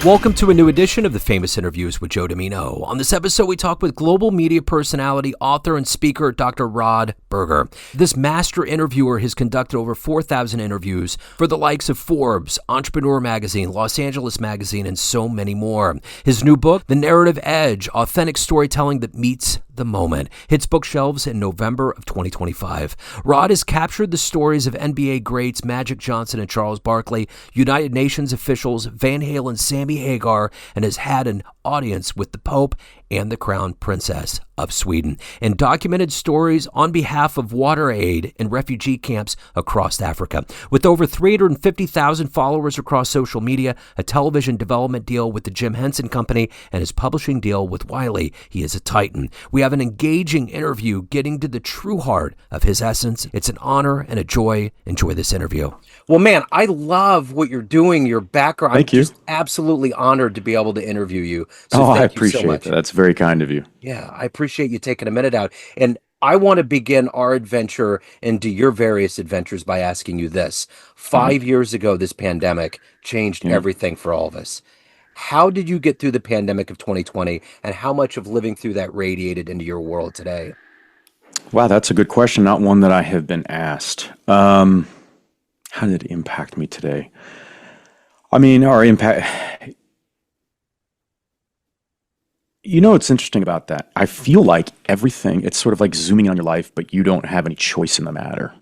Welcome to a new edition of the Famous Interviews with Joe Dimino. On this episode, we talk with global media personality, author, and speaker Dr. Berger. This master interviewer has conducted over 4,000 interviews for the likes of Forbes, Entrepreneur Magazine, Los Angeles Magazine, and so many more. His new book, The Narrative Edge, Authentic Storytelling That Meets the Moment, hits bookshelves in November of 2025. Rod has captured the stories of NBA greats Magic Johnson and Charles Barkley, United Nations officials Van Halen, Sammy, Hagar, and has had an audience with the Pope and the Crown Princess of Sweden, and documented stories on behalf of water aid in refugee camps across Africa. With over 350,000 followers across social media, a television development deal with the Jim Henson Company, and his publishing deal with Wiley, he is a titan. We have an engaging interview getting to the true heart of his essence. It's an honor and a joy. Enjoy this interview. Well, man, I love what you're doing, your background. Thank you. I'm just absolutely honored to be able to interview you. So I appreciate that. That's very kind of you. Yeah, I appreciate you taking a minute out. And I want to begin our adventure into your various adventures by asking you this. 5 years ago, this pandemic changed everything for all of us. How did you get through the pandemic of 2020, and how much of living through that radiated into your world today? Wow, that's a good question. Not one that I have been asked. How did it impact me today? I mean, our impact... You know what's interesting about that? I feel like everything, it's sort of like zooming in on your life, but you don't have any choice in the matter.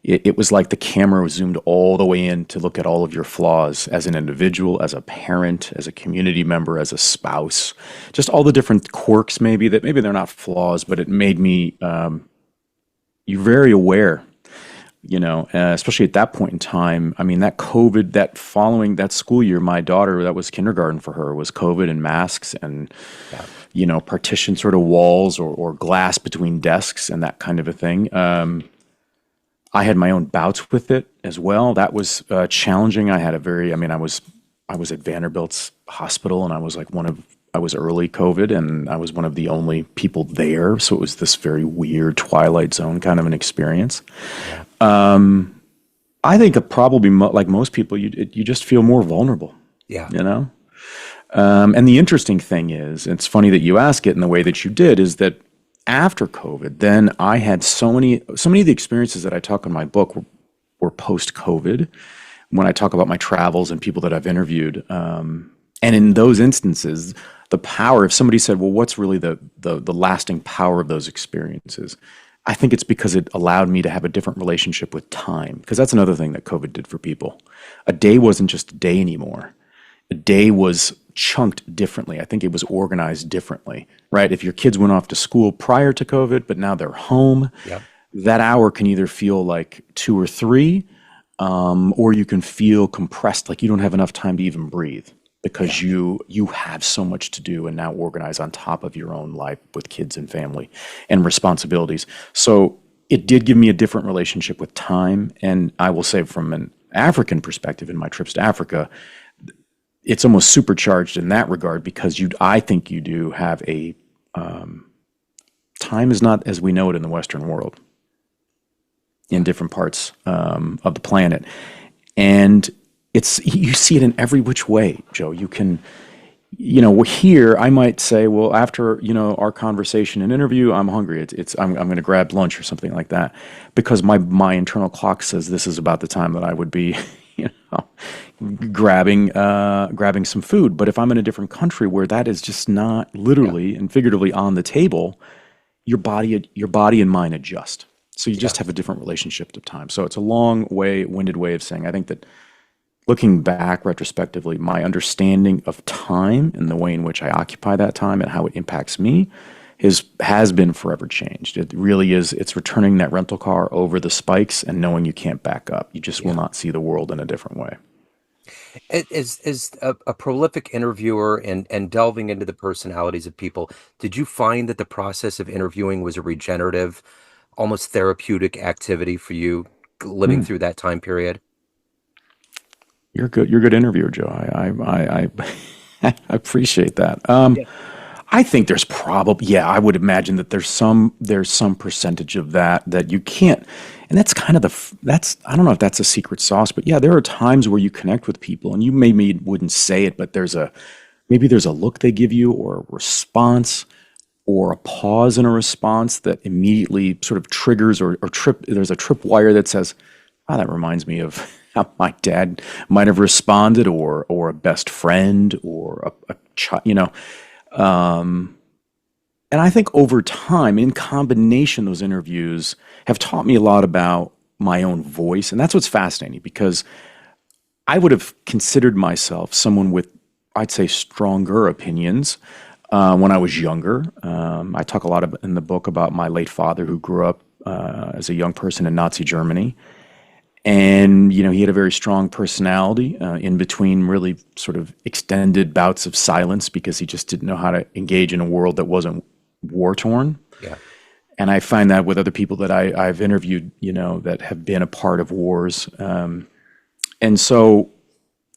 It was like the camera was zoomed all the way in to look at all of your flaws as an individual, as a parent, as a community member, as a spouse, just all the different quirks maybe they're not flaws, but it made me, you're very aware, you know, especially at that point in time. I mean, that COVID, that following that school year, my daughter, that was kindergarten for her, was COVID and masks and, you know, partition sort of walls or glass between desks and that kind of a thing. I had my own bouts with it as well. That was challenging. I was at Vanderbilt's hospital, and I was I was early COVID, and I was one of the only people there. So it was this very weird Twilight Zone kind of an experience. I think probably like most people, you just feel more vulnerable. Yeah, you know. And the interesting thing is, it's funny that you ask it in the way that you did, is that after COVID, then I had so many of the experiences that I talk in my book were post-COVID. When I talk about my travels and people that I've interviewed, and in those instances, the power. If somebody said, "Well, what's really the lasting power of those experiences?" I think it's because it allowed me to have a different relationship with time. Because that's another thing that COVID did for people. A day wasn't just a day anymore. A day was chunked differently. I think it was organized differently, right? If your kids went off to school prior to COVID, but now they're home, that hour can either feel like 2 or 3, or you can feel compressed, like you don't have enough time to even breathe because you have so much to do and now organize on top of your own life with kids and family and responsibilities. So it did give me a different relationship with time. And I will say, from an African perspective, in my trips to Africa, it's almost supercharged in that regard, because I think you do have a, time is not as we know it in the Western world, in different parts of the planet. And you see it in every which way, Joe. You can, you know, here I might say, well, after, you know, our conversation and interview, I'm hungry. I'm going to grab lunch or something like that, because my internal clock says this is about the time that I would be, you know, grabbing some food. But if I'm in a different country where that is just not literally and figuratively on the table, your body and mind adjust. So you just have a different relationship to time. So it's a long-winded way of saying, I think that looking back retrospectively, my understanding of time and the way in which I occupy that time and how it impacts me has been forever changed. It really is. It's returning that rental car over the spikes and knowing you can't back up. You just will not see the world in a different way. As a prolific interviewer and delving into the personalities of people, did you find that the process of interviewing was a regenerative, almost therapeutic activity for you living through that time period? You're a good interviewer, Joe. I appreciate that. I think there's probably, yeah, I would imagine that there's some percentage of that you can't, and that's kind of that's, I don't know if that's a secret sauce, but yeah, there are times where you connect with people and you maybe wouldn't say it, but maybe there's a look they give you or a response or a pause in a response that immediately sort of triggers there's a tripwire that says, "Oh, that reminds me of how my dad might have responded," or a best friend or a child, and I think over time, in combination, those interviews have taught me a lot about my own voice. And that's what's fascinating because I would have considered myself someone with, I'd say, stronger opinions when I was younger. I talk a lot in the book about my late father who grew up as a young person in Nazi Germany. And, he had a very strong personality in between really sort of extended bouts of silence because he just didn't know how to engage in a world that wasn't war-torn. Yeah. And I find that with other people that I've interviewed, that have been a part of wars. And so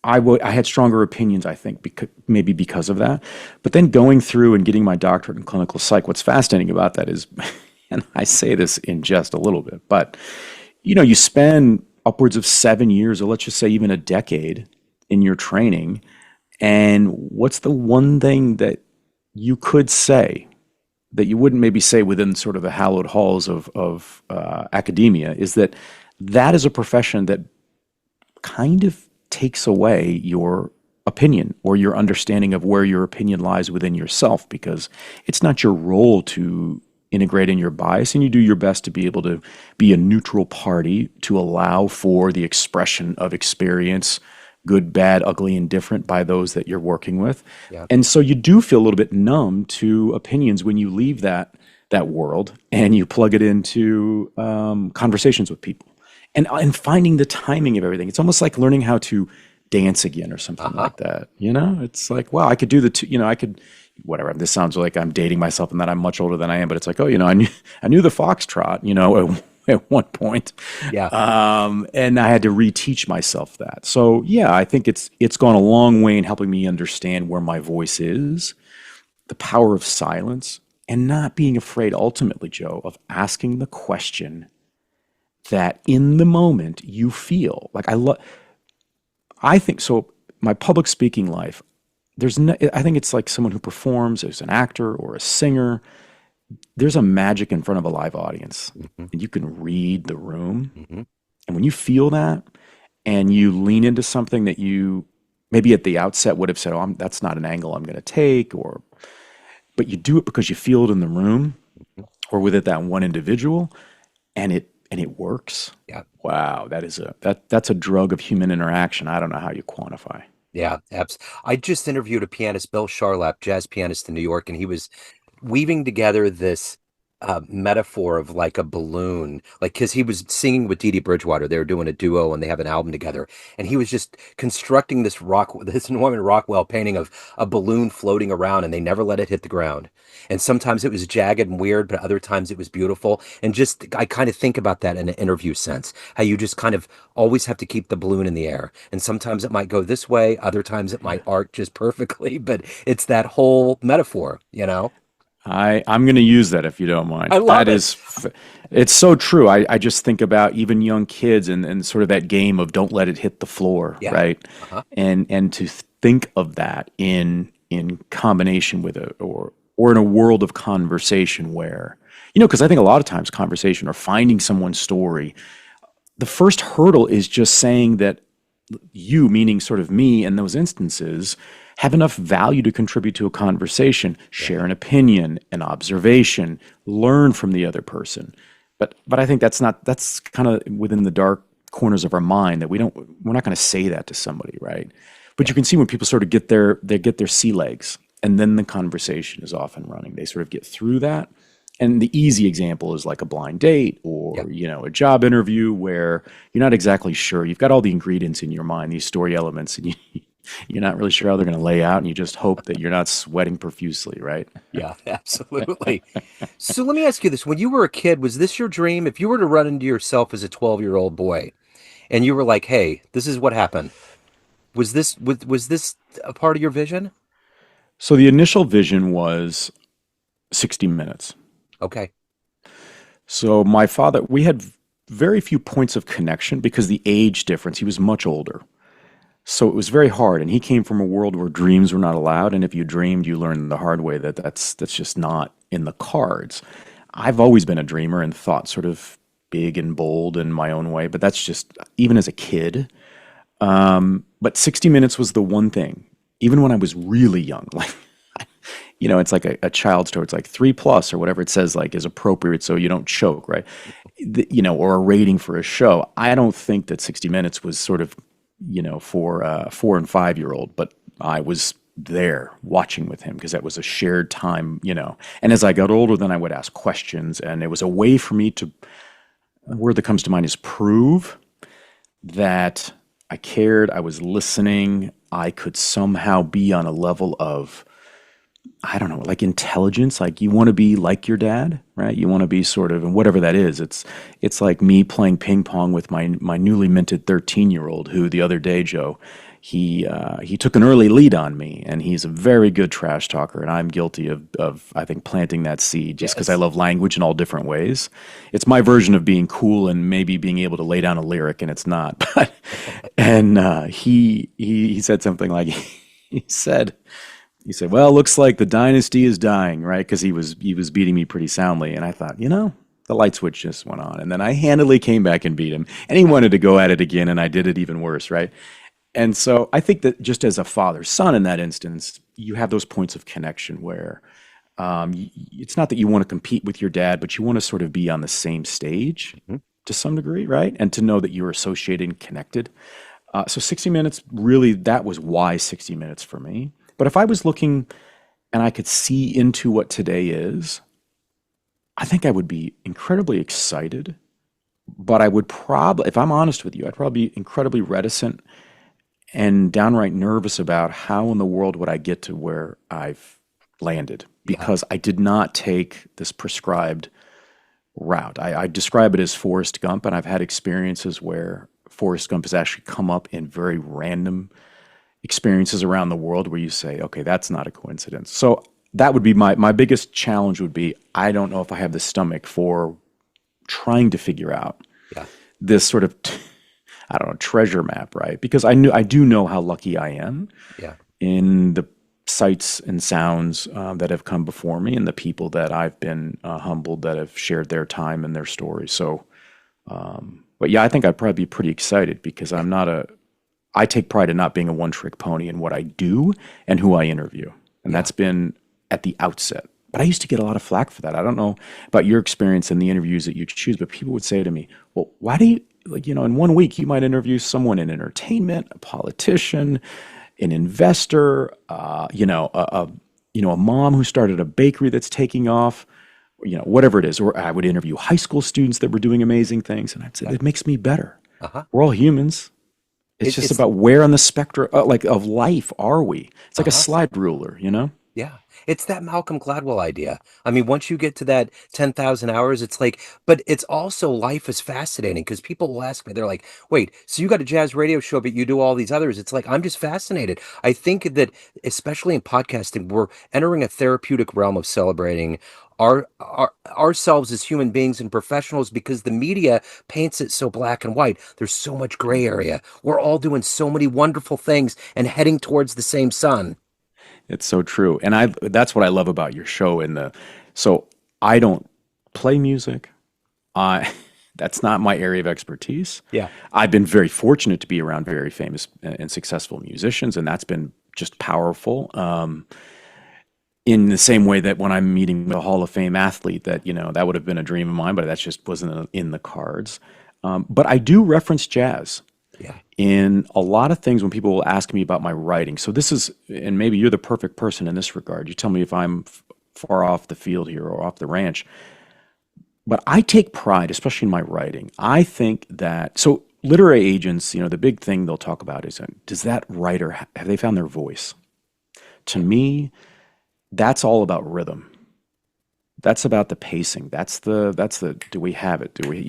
I had stronger opinions, I think, maybe because of that. But then going through and getting my doctorate in clinical psych, what's fascinating about that is, and I say this in just a little bit, but, you spend upwards of 7 years, or let's just say even a decade in your training. And what's the one thing that you could say that you wouldn't maybe say within sort of the hallowed halls of academia is that is a profession that kind of takes away your opinion or your understanding of where your opinion lies within yourself, because it's not your role to integrate in your bias, and you do your best to be able to be a neutral party to allow for the expression of experience, good, bad, ugly, and different by those that you're working with. Yeah. And so you do feel a little bit numb to opinions when you leave that world and you plug it into conversations with people and finding the timing of everything. It's almost like learning how to dance again or something like that. It's like, wow, I could do the two, I could, whatever. This sounds like I'm dating myself and that I'm much older than I am, but it's like, I knew the foxtrot, at one point. Yeah. And I had to reteach myself that. So yeah, I think it's gone a long way in helping me understand where my voice is, the power of silence, and not being afraid ultimately, Joe, of asking the question that in the moment you feel. Like I think so. My public speaking life, I think it's like someone who performs as an actor or a singer. There's a magic in front of a live audience, and you can read the room. And when you feel that, and you lean into something that you maybe at the outset would have said, "Oh, that's not an angle I'm going to take," but you do it because you feel it in the room, or with that one individual, and it works. Yeah. Wow, that's a drug of human interaction. I don't know how you quantify. Yeah. I just interviewed a pianist, Bill Charlap, jazz pianist in New York, and he was weaving together this metaphor of like a balloon, like because he was singing with Dee Dee Bridgewater. They were doing a duo and they have an album together. And he was just constructing this Norman Rockwell painting of a balloon floating around, and they never let it hit the ground. And sometimes it was jagged and weird, but other times it was beautiful. And just I kind of think about that in an interview sense, how you just kind of always have to keep the balloon in the air. And sometimes it might go this way, other times it might arc just perfectly, but it's that whole metaphor. I'm going to use that if you don't mind. I love it. It's so true. I just think about even young kids and sort of that game of don't let it hit the floor, Yeah. right? And to think of that in combination with or in a world of conversation where, because I think a lot of times conversation or finding someone's story, the first hurdle is just saying that you, meaning sort of me in those instances, have enough value to contribute to a conversation, share an opinion, an observation, learn from the other person. But I think that's kind of within the dark corners of our mind that we're not going to say that to somebody, right? But you can see when people sort of get their sea legs, and then the conversation is off and running. They sort of get through that. And the easy example is like a blind date or, a job interview where you're not exactly sure. You've got all the ingredients in your mind, these story elements, and you're not really sure how they're going to lay out, and you just hope that you're not sweating profusely, right? Yeah, absolutely. So let me ask you this. When you were a kid, was this your dream? If you were to run into yourself as a 12-year-old boy and you were like, hey, this is what happened. Was this a part of your vision? So the initial vision was 60 minutes. Okay. So my father, we had very few points of connection because the age difference, he was much older. So it was very hard. And he came from a world where dreams were not allowed. And if you dreamed, you learned the hard way that that's just not in the cards. I've always been a dreamer and thought sort of big and bold in my own way, but that's just even as a kid. But 60 minutes was the one thing, even when I was really young, like, it's like a child story. It's like 3+ or whatever it says, like, is appropriate so you don't choke, right? Or a rating for a show. I don't think that 60 minutes was sort of, for a 4 and 5-year-old, but I was there watching with him because that was a shared time, And as I got older, then I would ask questions, and it was a way for me to, the word that comes to mind is prove that I cared, I was listening, I could somehow be on a level of, I don't know, like intelligence. Like, you want to be like your dad, right? You want to be sort of, and whatever that is. It's like me playing ping pong with my newly minted 13-year-old, who the other day, Joe, he took an early lead on me, and he's a very good trash talker, and I'm guilty of I think planting that seed just because I love language in all different ways. It's my version of being cool and maybe being able to lay down a lyric, and it's not. But he said something like he said. He said, "Well, looks like the dynasty is dying," right? Because he was beating me pretty soundly, and I thought, the light switch just went on, and then I handily came back and beat him, and he wanted to go at it again, and I did it even worse, right? And so I think that just as a father-son in that instance, you have those points of connection where it's not that you want to compete with your dad, but you want to sort of be on the same stage to some degree, right? And to know that you're associated and connected. So 60 minutes, really, that was why 60 minutes for me. But if I was looking and I could see into what today is, I think I would be incredibly excited. But I would probably, if I'm honest with you, I'd probably be incredibly reticent and downright nervous about how in the world would I get to where I've landed, because I did not take this prescribed route. I describe it as Forrest Gump, and I've had experiences where Forrest Gump has actually come up in very random experiences around the world where you say, okay, that's not a coincidence. So that would be my biggest challenge would be, I don't know if I have the stomach for trying to figure out this sort of I don't know, treasure map, right? Because I do know how lucky I am in the sights and sounds that have come before me, and the people that I've been humbled that have shared their time and their story. So, but yeah, I think I'd probably be pretty excited because I take pride in not being a one-trick pony in what I do and who I interview. And that's been at the outset. But I used to get a lot of flack for that. I don't know about your experience in the interviews that you choose, but people would say to me, well, why do you, in 1 week, you might interview someone in entertainment, a politician, an investor, a mom who started a bakery that's taking off, whatever it is. Or I would interview high school students that were doing amazing things. And I'd say, it makes me better. We're all humans. It's just about where on the spectrum of life are we? It's like a slide ruler, Yeah. It's that Malcolm Gladwell idea. I mean, once you get to that 10,000 hours, it's like, but it's also, life is fascinating because people will ask me, they're like, wait, so you got a jazz radio show, but you do all these others. It's like, I'm just fascinated. I think that especially in podcasting, we're entering a therapeutic realm of celebrating ourselves as human beings and professionals because the media paints it so black and white. There's so much gray area. We're all doing so many wonderful things and heading towards the same sun. It's so true. And that's what I love about your show. So I don't play music. That's not my area of expertise. Yeah. I've been very fortunate to be around very famous and successful musicians, and that's been just powerful. In the same way that when I'm meeting a Hall of Fame athlete, that would have been a dream of mine, but that just wasn't in the cards. But I do reference jazz. Yeah. In a lot of things when people will ask me about my writing. So this is, and maybe you're the perfect person in this regard. You tell me if I'm far off the field here or off the ranch. But I take pride, especially in my writing. I think that, so literary agents, the big thing they'll talk about is, does that writer, have they found their voice? To me, that's all about rhythm. That's about the pacing. That's the do we have it? Do we,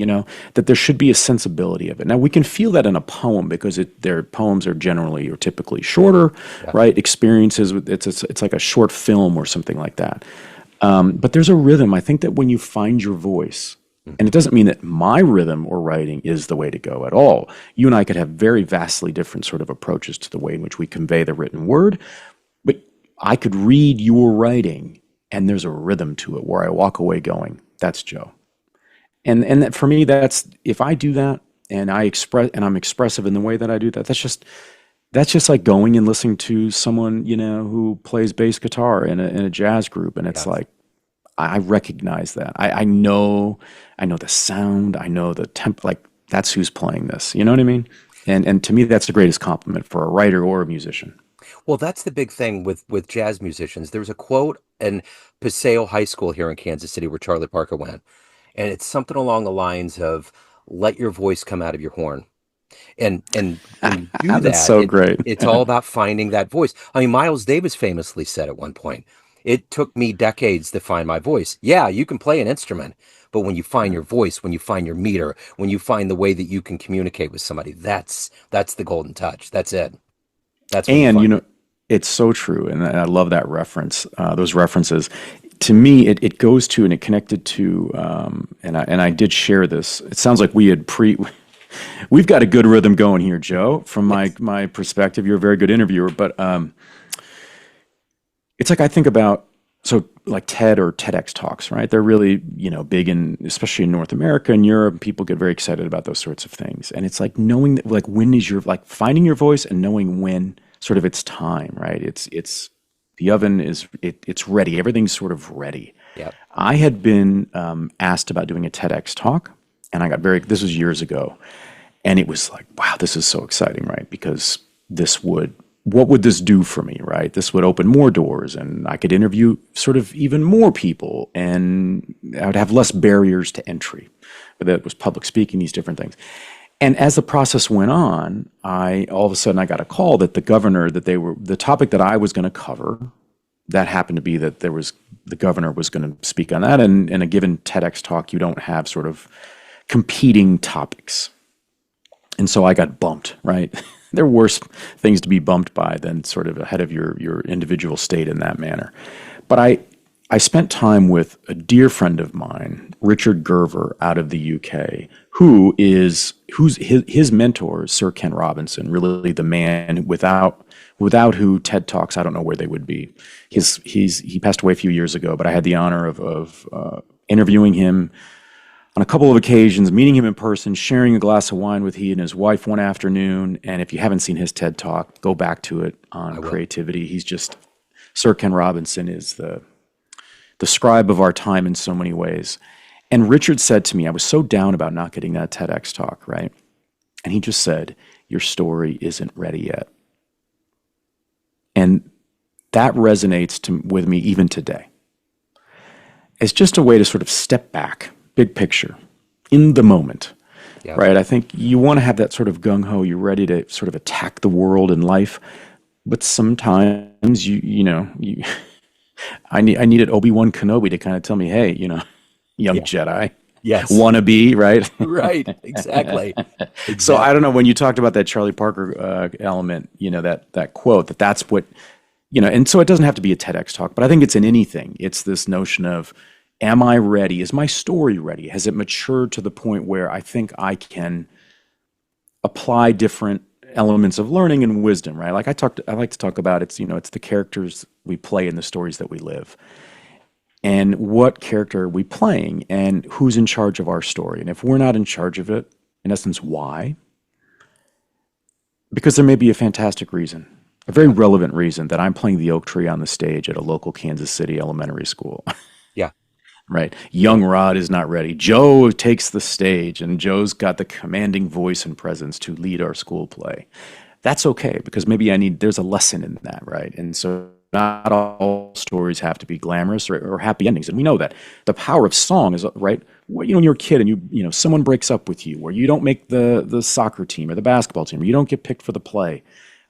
that there should be a sensibility of it. Now we can feel that in a poem because their poems are generally or typically shorter, Yeah. right? Experiences it's like a short film or something like that. But there's a rhythm. I think that when you find your voice, and it doesn't mean that my rhythm or writing is the way to go at all. You and I could have very vastly different sort of approaches to the way in which we convey the written word, but I could read your writing and there's a rhythm to it where I walk away going, that's Joe. And that for me, that's, if I do that and I'm expressive in the way that I do that, that's just like going and listening to someone, who plays bass guitar in a jazz group. And it's like, I recognize that. I know the sound, I know the temp, like that's who's playing this. You know what I mean? And to me, that's the greatest compliment for a writer or a musician. Well, that's the big thing with jazz musicians. There's a quote in Paseo High School here in Kansas City where Charlie Parker went, and it's something along the lines of "Let your voice come out of your horn." And when you do That's that, so great. it's all about finding that voice. I mean, Miles Davis famously said at one point, "It took me decades to find my voice." Yeah, you can play an instrument, but when you find your voice, when you find your meter, when you find the way that you can communicate with somebody, that's the golden touch. That's it. That's when And, find it. it's so true. And I love that reference, those references. To me, it goes to and it connected to, and I did share this. It sounds like we've got a good rhythm going here, Joe, from my perspective. You're a very good interviewer, but it's like I think about, so like TED or TEDx talks, right? They're really, big especially in North America and Europe, people get very excited about those sorts of things. And it's like knowing that, like, when is like finding your voice and knowing when sort of it's time, right? It's the oven it's ready. Everything's sort of ready. Yeah. I had been asked about doing a TEDx talk, and this was years ago. And it was like, wow, this is so exciting, right? Because what would this do for me, right? This would open more doors and I could interview sort of even more people and I would have less barriers to entry. But that was public speaking, these different things. And as the process went on, all of a sudden I got a call that the topic that I was going to cover, that happened to be that the governor was going to speak on that. And in a given TEDx talk, you don't have sort of competing topics. And so I got bumped, right? There are worse things to be bumped by than sort of ahead of your individual state in that manner. But I spent time with a dear friend of mine, Richard Gerver, out of the UK, who's his mentor is Sir Ken Robinson, really the man without who TED Talks, I don't know where they would be. He passed away a few years ago, but I had the honor of interviewing him on a couple of occasions, meeting him in person, sharing a glass of wine with he and his wife one afternoon. And if you haven't seen his TED Talk, go back to it on creativity. Sir Ken Robinson is the scribe of our time in so many ways. And Richard said to me, I was so down about not getting that TEDx talk, right? And he just said, your story isn't ready yet. And that resonates with me even today. It's just a way to sort of step back, big picture, in the moment, right? I think you want to have that sort of gung-ho, you're ready to sort of attack the world and life, but sometimes I needed Obi-Wan Kenobi to kind of tell me, hey, young Jedi, wannabe, right? Right, exactly. So I don't know, when you talked about that Charlie Parker element, that quote, that's what, and so it doesn't have to be a TEDx talk, but I think it's in anything. It's this notion of, am I ready? Is my story ready? Has it matured to the point where I think I can apply different elements of learning and wisdom, right? Like I like to talk about it's the characters we play in the stories that we live. And what character are we playing and who's in charge of our story? And if we're not in charge of it, in essence, why? Because there may be a fantastic reason, a very relevant reason that I'm playing the oak tree on the stage at a local Kansas City elementary school. Yeah. Right. Young Rod is not ready. Joe takes the stage, and Joe's got the commanding voice and presence to lead our school play. That's okay, because maybe there's a lesson in that, right? And so not all stories have to be glamorous or happy endings. And we know that. The power of song is, right, when you're a kid and someone breaks up with you, or you don't make the soccer team or the basketball team, or you don't get picked for the play.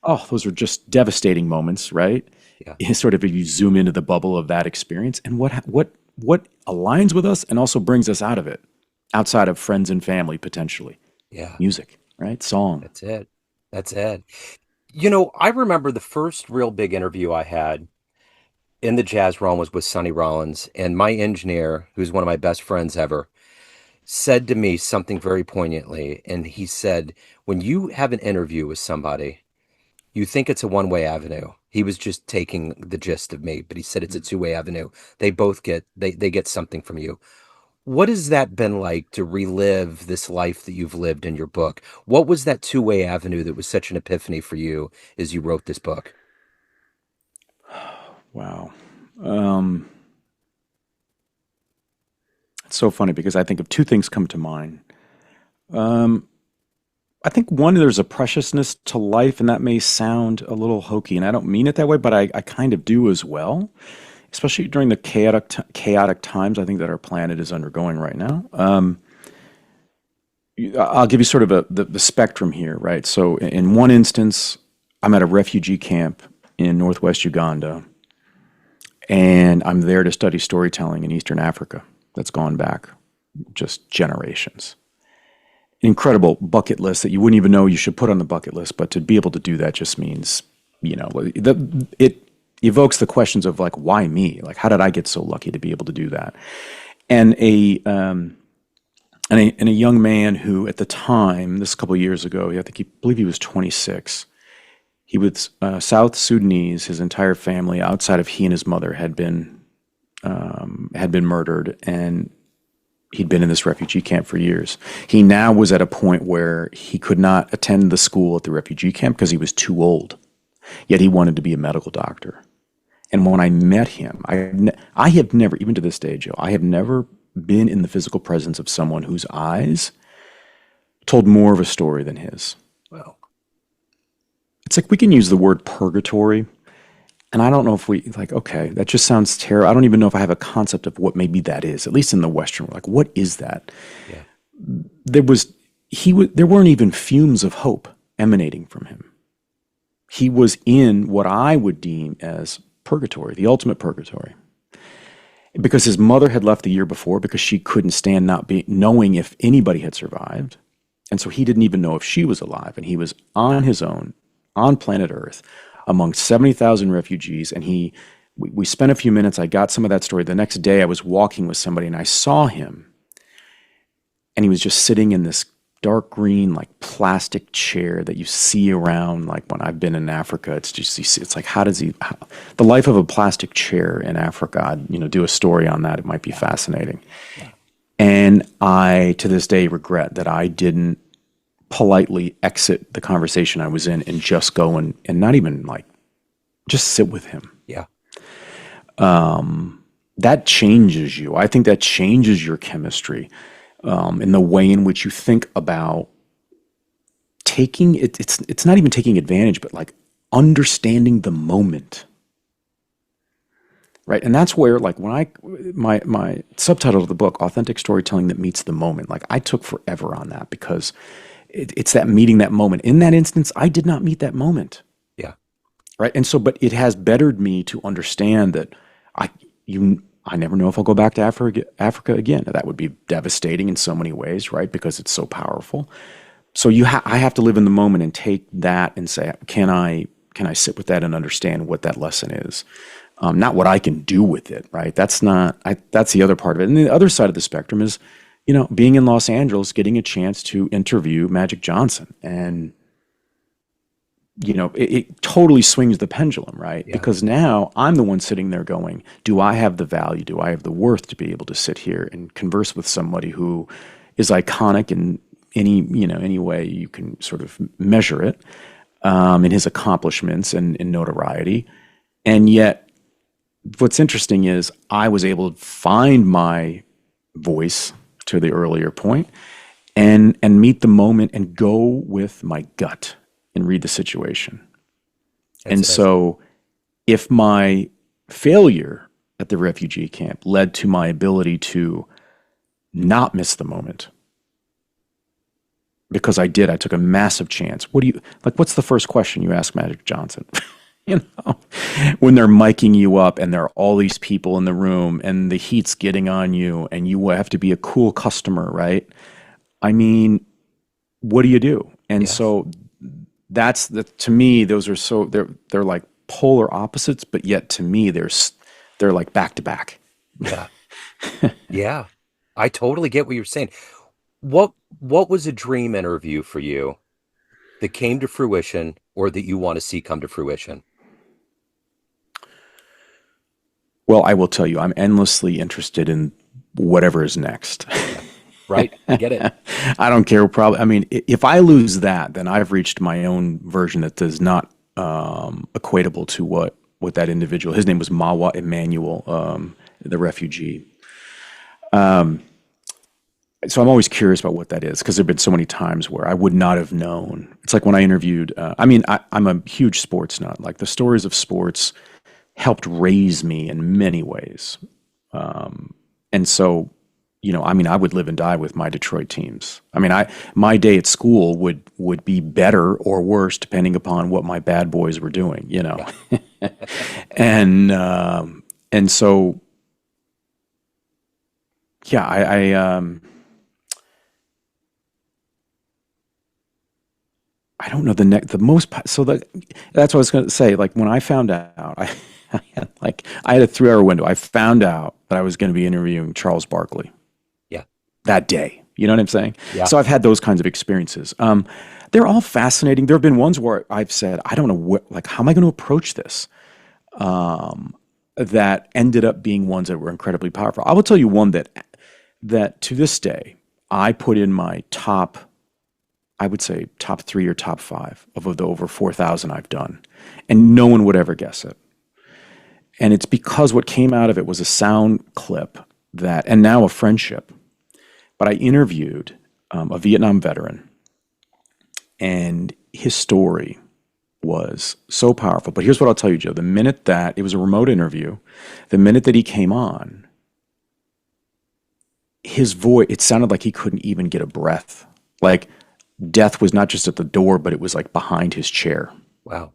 Oh, those are just devastating moments, right? Yeah. Sort of if you zoom into the bubble of that experience. And what what aligns with us and also brings us out of it, outside of friends and family potentially. Yeah. Music, right? Song. That's it. That's it. I remember the first real big interview I had in the jazz realm was with Sonny Rollins, and my engineer, who's one of my best friends ever, said to me something very poignantly. And he said, when you have an interview with somebody, you think it's a one-way avenue. He was just taking the gist of me, but he said it's a two-way avenue. They both they get something from you. What has that been like to relive this life that you've lived in your book? What was that two-way avenue that was such an epiphany for you as you wrote this book? Wow. It's so funny because I think of two things come to mind. I think one, there's a preciousness to life, and that may sound a little hokey, and I don't mean it that way, but I kind of do as well, especially during the chaotic times I think that our planet is undergoing right now. I'll give you sort of the spectrum here, right? So in one instance, I'm at a refugee camp in northwest Uganda, and I'm there to study storytelling in Eastern Africa that's gone back just generations. Incredible bucket list that you wouldn't even know you should put on the bucket list, but to be able to do that just means, it evokes the questions of like, why me? Like, how did I get so lucky to be able to do that? And a young man who at the time, this is a couple of years ago, I believe he was 26. He was South Sudanese. His entire family, outside of he and his mother, had been murdered, and he'd been in this refugee camp for years. He now was at a point where he could not attend the school at the refugee camp because he was too old. Yet he wanted to be a medical doctor. And when I met him, I have never, even to this day, Joe, I have never been in the physical presence of someone whose eyes told more of a story than his. Well, it's like we can use the word purgatory. And I don't know if okay, that just sounds terrible. I don't even know if I have a concept of what maybe that is, at least in the Western world. Like, what is that? Yeah. There weren't even fumes of hope emanating from him. He was in what I would deem as purgatory, the ultimate purgatory. Because his mother had left the year before because she couldn't stand knowing if anybody had survived. And so he didn't even know if she was alive. And he was on his own, on planet Earth, among 70,000 refugees, and we spent a few minutes. I got some of that story. The next day I was walking with somebody and I saw him, and he was just sitting in this dark green, like plastic chair that you see around, like when I've been in Africa. It's just, it's like, the life of a plastic chair in Africa, I'd, do a story on that. It might be fascinating. Yeah. And I, to this day, regret that I didn't politely exit the conversation I was in and just go and not even just sit with him. Yeah. That changes you. I think that changes your chemistry in the way in which you think about taking it. It's not even taking advantage, but like understanding the moment. Right. And that's where, when my subtitle of the book, Authentic Storytelling That Meets the Moment, I took forever on that because it's that meeting that moment. In that instance, I did not meet that moment. Yeah. Right. And so, but it has bettered me to understand that I never know if I'll go back to Africa again. That would be devastating in so many ways, right? Because it's so powerful. So I have to live in the moment and take that and say, can I sit with that and understand what that lesson is? Not what I can do with it, right? That's the other part of it. And the other side of the spectrum is, being in Los Angeles, getting a chance to interview Magic Johnson. And, it totally swings the pendulum, right? Yeah. Because now I'm the one sitting there going, do I have the value? Do I have the worth to be able to sit here and converse with somebody who is iconic in any way you can sort of measure it, in his accomplishments and in notoriety. And yet, what's interesting is I was able to find my voice, to the earlier point, and meet the moment and go with my gut and read the situation. So if my failure at the refugee camp led to my ability to not miss the moment, because I took a massive chance. What's the first question you ask Magic Johnson? you know, when they're miking you up and there are all these people in the room and the heat's getting on you and you have to be a cool customer, right? I mean, what do you do? And Yes. so that's to me, those are they're like polar opposites, but yet to me, they're like back to back. Yeah. Yeah. I totally get what you're saying. What was a dream interview for you that came to fruition or that you want to see come to fruition? Well, I will tell you, I'm endlessly interested in whatever is next. Yeah. Right? I get it. I don't care. Probably, I mean, if I lose that, then I've reached my own version that does not equatable to what that individual. His name was Mawa Emmanuel, the refugee. So I'm always curious about what that is because there've been so many times where I would not have known. It's like when I interviewed. I'm a huge sports nut. Like the stories of sports helped raise me in many ways, and so I would live and die with my Detroit teams. I mean, my day at school would be better or worse depending upon what my bad boys were doing, Yeah. and so yeah, I don't know that's what I was going to say. Like when I found out, I had a 3-hour window. I found out that I was going to be interviewing Charles Barkley Yeah. that day. You know what I'm saying? Yeah. So I've had those kinds of experiences. They're all fascinating. There have been ones where I've said, I don't know how am I going to approach this? That ended up being ones that were incredibly powerful. I will tell you one that to this day I put in my I would say top 3 or top 5 of the over 4,000 I've done, and no one would ever guess it. And it's because what came out of it was a sound clip and now a friendship. But I interviewed a Vietnam veteran, and his story was so powerful. But here's what I'll tell you, Joe. The minute that it was a remote interview, the minute that he came on, his voice, it sounded like he couldn't even get a breath. Like death was not just at the door, but it was like behind his chair. Wow.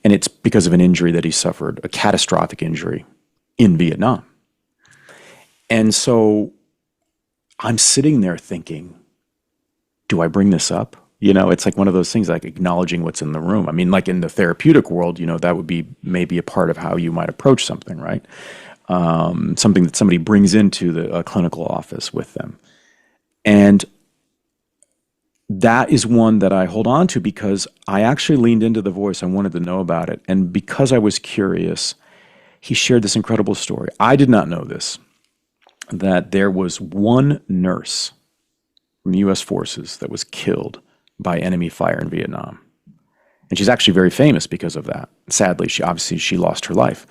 And it's because of an injury that he suffered, a catastrophic injury in Vietnam. And so I'm sitting there thinking, do I bring this up? It's like one of those things, like acknowledging what's in the room. I mean, like in the therapeutic world, that would be maybe a part of how you might approach something, right? Something that somebody brings into the clinical office with them. And that is one that I hold on to because I actually leaned into the voice. I wanted to know about it. And because I was curious, he shared this incredible story. I did not know this, that there was one nurse from the U.S. forces that was killed by enemy fire in Vietnam. And she's actually very famous because of that. Sadly, she lost her life.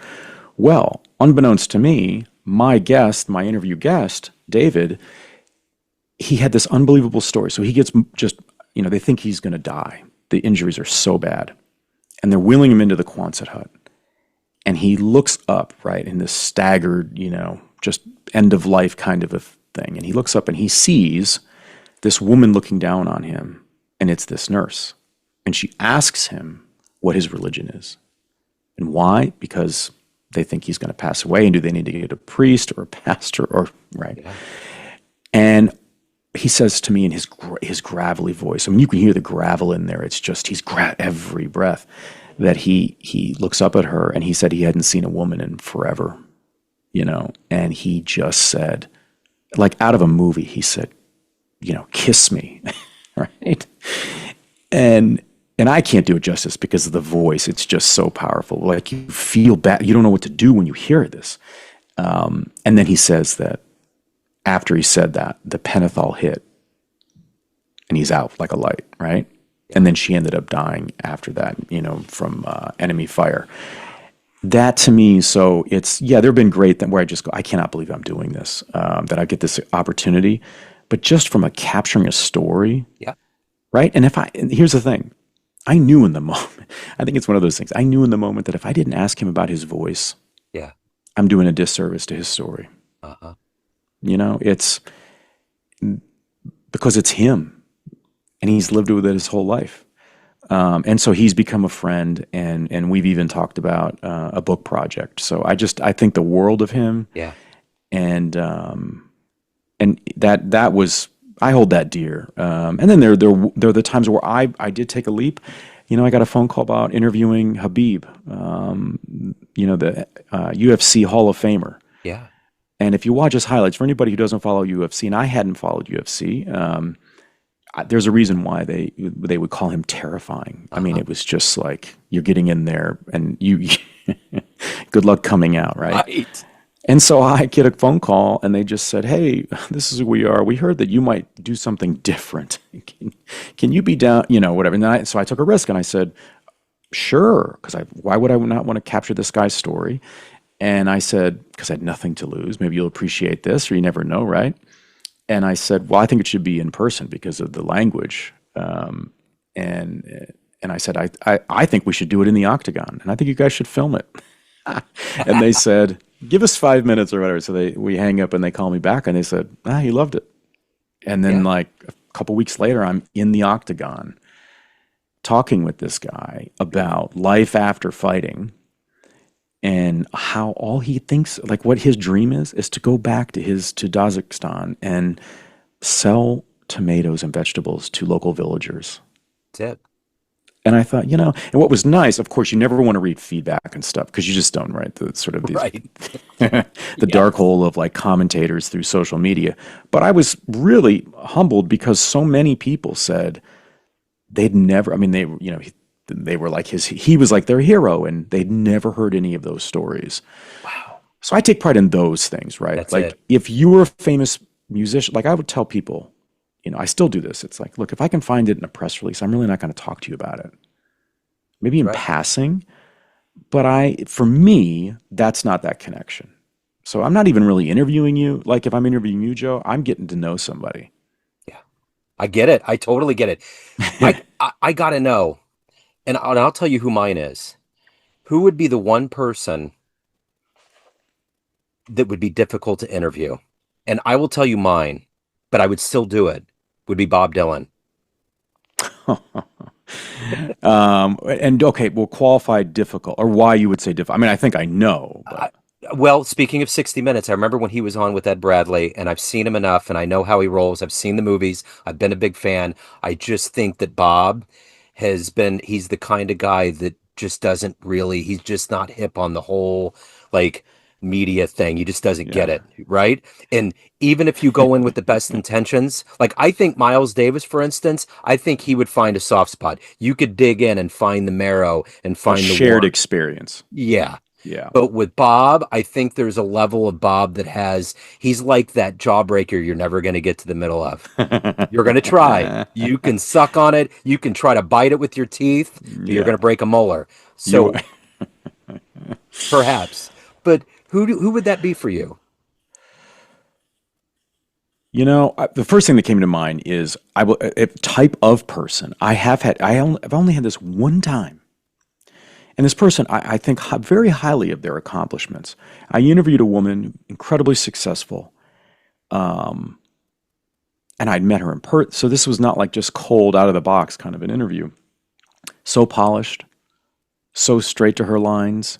Well, unbeknownst to me, my interview guest, David, he had this unbelievable story. So he gets they think he's going to die. The injuries are so bad. And they're wheeling him into the Quonset hut. And he looks up, right, in this staggered, just end of life kind of a thing. And he looks up and he sees this woman looking down on him. And it's this nurse. And she asks him what his religion is. And why? Because they think he's going to pass away. And do they need to get a priest or a pastor right? Yeah. And he says to me in his gravelly voice, I mean, you can hear the gravel in there. It's just, every breath that he looks up at her, and he said he hadn't seen a woman in forever, and he just said, like out of a movie, he said, kiss me, right? And I can't do it justice because of the voice. It's just so powerful. Like you feel bad. You don't know what to do when you hear this. And then he says that after he said that, the pentothal hit and he's out like a light, right? And then she ended up dying after that, from enemy fire. That to me, so there have been great where I just go, I cannot believe I'm doing this, that I get this opportunity. But just from capturing a story, yeah, right? And here's the thing, I knew in the moment, I think it's one of those things, I knew in the moment that if I didn't ask him about his voice, yeah, I'm doing a disservice to his story. Uh-huh. It's because it's him and he's lived with it his whole life. And so he's become a friend, and we've even talked about a book project. So I think the world of him. Yeah. And that was, I hold that dear. And then there are the times where I did take a leap. I got a phone call about interviewing Habib, the UFC Hall of Famer. Yeah. And if you watch his highlights, for anybody who doesn't follow UFC, and I hadn't followed UFC, there's a reason why they would call him terrifying. I mean, it was just like you're getting in there, and you good luck coming out, right? And so I get a phone call, and they just said, "Hey, this is who we are. We heard that you might do something different. Can you be down? Whatever." And so I took a risk, and I said, "Sure," because why would I not want to capture this guy's story? And I said, because I had nothing to lose. Maybe you'll appreciate this, or you never know, right? And I said, well, I think it should be in person because of the language. And I said, I think we should do it in the Octagon, and I think you guys should film it. And they said, give us 5 minutes or whatever. So we hang up, and they call me back, and they said, he loved it. And then like a couple weeks later, I'm in the Octagon talking with this guy about life after fighting, and how all he thinks, like what his dream is to go back to Kazakhstan and sell tomatoes and vegetables to local villagers. That's it. And I thought, and what was nice, of course, you never want to read feedback and stuff because you just don't, right? The sort of these, the dark hole of like commentators through social media. But I was really humbled because so many people said they'd never, I mean, they were like he was like their hero, and they'd never heard any of those stories. Wow. So I take pride in those things, right? That's like it. If you were a famous musician, like I would tell people, I still do this. It's like, look, if I can find it in a press release, I'm really not going to talk to you about it. Maybe in passing, but for me, that's not that connection. So I'm not even really interviewing you. Like if I'm interviewing you, Joe, I'm getting to know somebody. Yeah. I get it. I totally get it. I got to know. And I'll tell you who mine is. Who would be the one person that would be difficult to interview? And I will tell you mine, but I would still do it, would be Bob Dylan. And okay, well, qualified difficult, or why you would say difficult. I mean, I think I know. But. Well, speaking of 60 Minutes, I remember when he was on with Ed Bradley, and I've seen him enough, and I know how he rolls. I've seen the movies. I've been a big fan. I just think that Bob he's the kind of guy that just doesn't really, he's just not hip on the whole, like, media thing. He just doesn't get it, right? And even if you go in with the best intentions, like I think Miles Davis, for instance, I think he would find a soft spot. You could dig in and find the marrow and find the shared experience. Yeah. Yeah. But with Bob, I think there's a level of Bob that he's like that jawbreaker you're never going to get to the middle of. You're going to try. You can suck on it. You can try to bite it with your teeth, but you're going to break a molar. So perhaps. But who would that be for you? The first thing that came to mind is type of person. I've only had this one time. And this person, I think very highly of their accomplishments. I interviewed a woman, incredibly successful, and I'd met her in person. So this was not like just cold, out of the box kind of an interview. So polished, so straight to her lines,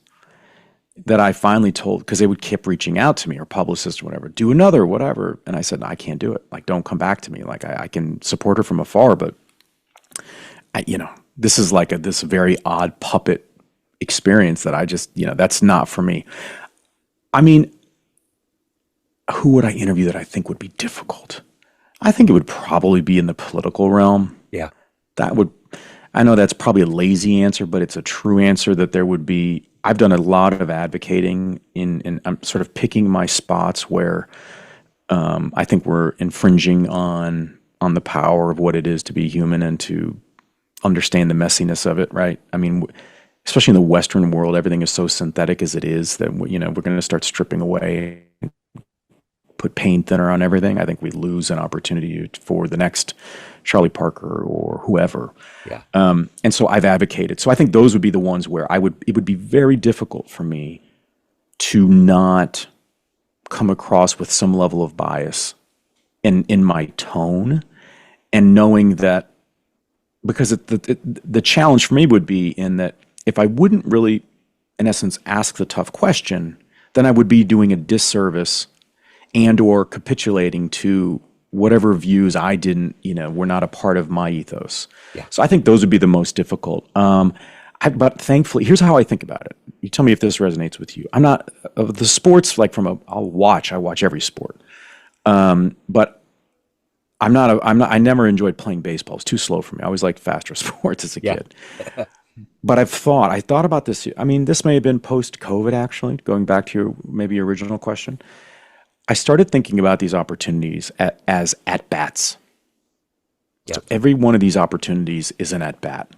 that I finally told, because they would keep reaching out to me, or publicists or whatever, do another, whatever. And I said, no, I can't do it. Like, don't come back to me. Like, I can support her from afar, but this is like this very odd puppet experience that I just, that's not for me. I mean, who would I interview that I think would be difficult? I think it would probably be in the political realm. Yeah. I know that's probably a lazy answer, but it's a true answer that there would be. I've done a lot of advocating and I'm sort of picking my spots where I think we're infringing on the power of what it is to be human and to understand the messiness of it, right? I mean, especially in the Western world, everything is so synthetic as it is that, we're going to start stripping away, put paint thinner on everything. I think we lose an opportunity for the next Charlie Parker or whoever. Yeah. And so I've advocated. So I think those would be the ones where it would be very difficult for me to not come across with some level of bias in my tone, and knowing that because the challenge for me would be in that if I wouldn't really, in essence, ask the tough question, then I would be doing a disservice and or capitulating to whatever views I didn't, were not a part of my ethos. Yeah. So I think those would be the most difficult. But thankfully, here's how I think about it. You tell me if this resonates with you. I'm not the sports like I watch every sport. But I never enjoyed playing baseball. It was too slow for me. I always liked faster sports as a kid. But I thought about this. I mean, this may have been post-COVID, actually, going back to your original question. I started thinking about these opportunities as at-bats. So every one of these opportunities is an at-bat.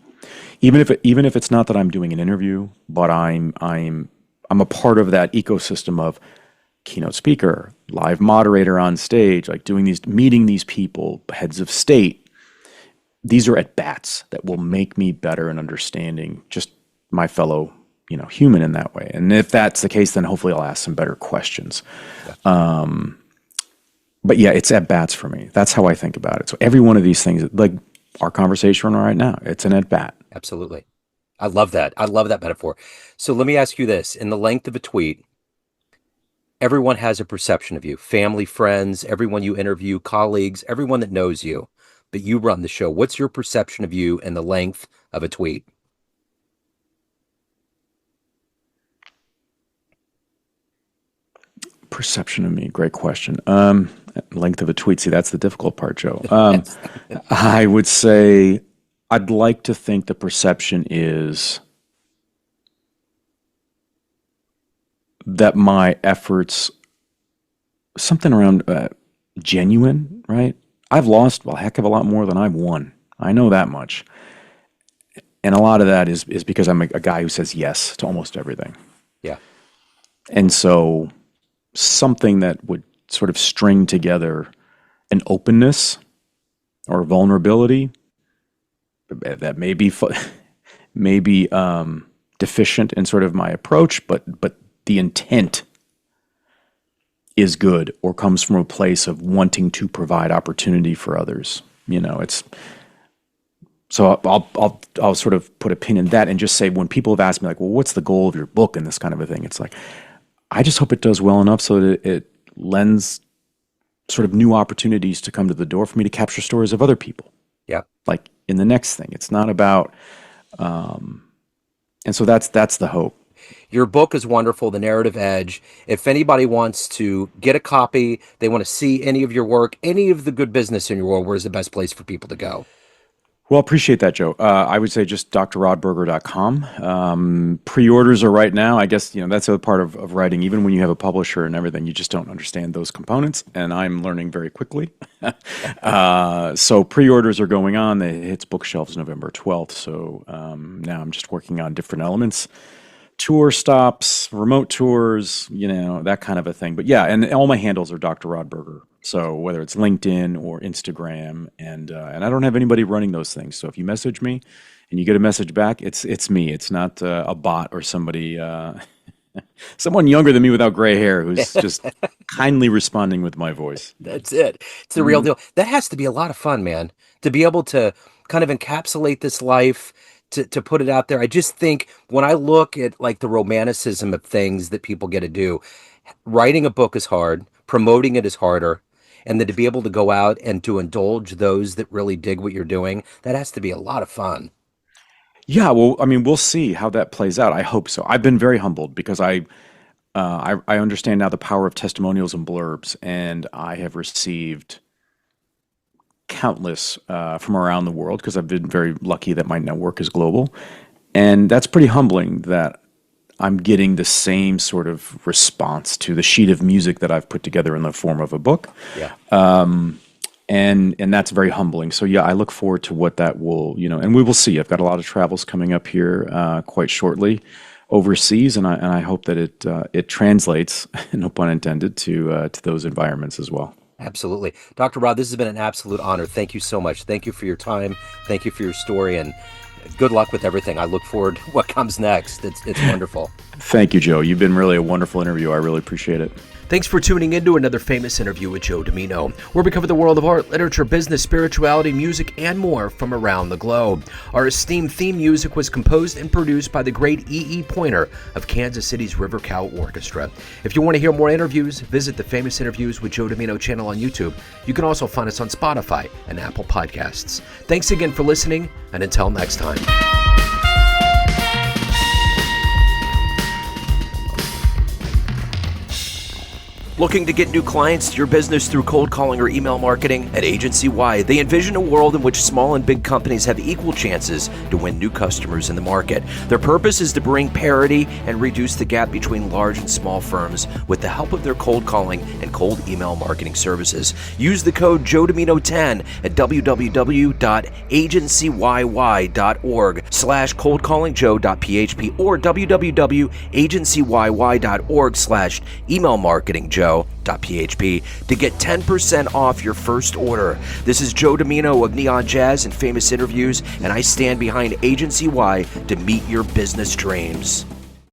Even if it's not that I'm doing an interview, but I'm a part of that ecosystem of keynote speaker, live moderator on stage, like meeting these people, heads of state. These are at-bats that will make me better in understanding just my fellow, human in that way. And if that's the case, then hopefully I'll ask some better questions. But yeah, it's at-bats for me. That's how I think about it. So every one of these things, like our conversation right now, it's an at-bat. Absolutely. I love that. I love that metaphor. So let me ask you this. In the length of a tweet, everyone has a perception of you. Family, friends, everyone you interview, colleagues, everyone that knows you. But you run the show. What's your perception of you in the length of a tweet? Perception of me, great question. Length of a tweet. See, that's the difficult part, Joe. I would say I'd like to think the perception is that my efforts, something around genuine, right? I've lost a heck of a lot more than I've won. I know that much. And a lot of that is because I'm a guy who says yes to almost everything. Yeah. And so something that would sort of string together an openness or vulnerability that may be deficient in sort of my approach, but the intent is good or comes from a place of wanting to provide opportunity for others. It's so I'll sort of put a pin in that and just say, when people have asked me like, well, what's the goal of your book and this kind of a thing? It's like, I just hope it does well enough so that it lends sort of new opportunities to come to the door for me to capture stories of other people. Yeah. Like in the next thing, it's not about, and so that's the hope. Your book is wonderful, The Narrative Edge. If anybody wants to get a copy, they want to see any of your work, any of the good business in your world, where's the best place for people to go? Well, appreciate that, Joe. I would say just drrodberger.com. Pre-orders are right now. I guess, that's a part of writing. Even when you have a publisher and everything, you just don't understand those components. And I'm learning very quickly. So pre-orders are going on. It hits bookshelves November 12th. So now I'm just working on different elements. Tour stops, remote tours, that kind of a thing. But yeah, and all my handles are Dr. Rod Berger. So whether it's LinkedIn or Instagram, and I don't have anybody running those things. So if you message me and you get a message back, it's me. It's not a bot or somebody, someone younger than me without gray hair who's just kindly responding with my voice. That's it. It's the real deal. That has to be a lot of fun, man, to be able to kind of encapsulate this life, to put it out there. I just think when I look at like the romanticism of things that people get to do, writing a book is hard, promoting it is harder, and then to be able to go out and to indulge those that really dig what you're doing, that has to be a lot of fun. Yeah, well, I mean, we'll see how that plays out. I hope so. I've been very humbled because I understand now the power of testimonials and blurbs, and I have received countless from around the world because I've been very lucky that my network is global. And that's pretty humbling that I'm getting the same sort of response to the sheet of music that I've put together in the form of a book. Yeah. And that's very humbling. So yeah, I look forward to what that will, and we will see. I've got a lot of travels coming up here quite shortly overseas, and I hope that it translates, no pun intended, to those environments as well. Absolutely. Dr. Rod, this has been an absolute honor. Thank you so much. Thank you for your time. Thank you for your story, and good luck with everything. I look forward to what comes next. It's wonderful. Thank you, Joe. You've been really a wonderful interview. I really appreciate it. Thanks for tuning in to another famous interview with Joe Dimino, where we cover the world of art, literature, business, spirituality, music, and more from around the globe. Our esteemed theme music was composed and produced by the great E.E. Pointer of Kansas City's River Cow Orchestra. If you want to hear more interviews, visit the Famous Interviews with Joe Dimino channel on YouTube. You can also find us on Spotify and Apple Podcasts. Thanks again for listening, and until next time. Looking to get new clients to your business through cold calling or email marketing? At Agency Y, they envision a world in which small and big companies have equal chances to win new customers in the market. Their purpose is to bring parity and reduce the gap between large and small firms with the help of their cold calling and cold email marketing services. Use the code JOEDIMINO10 at www.agencyyy.org/coldcallingjoe.php or www.agencyyy.org/emailmarketingjoe.php to get 10% off your first order. This is Joe Dimino of Neon Jazz and Famous Interviews, and I stand behind Agency Y to meet your business dreams.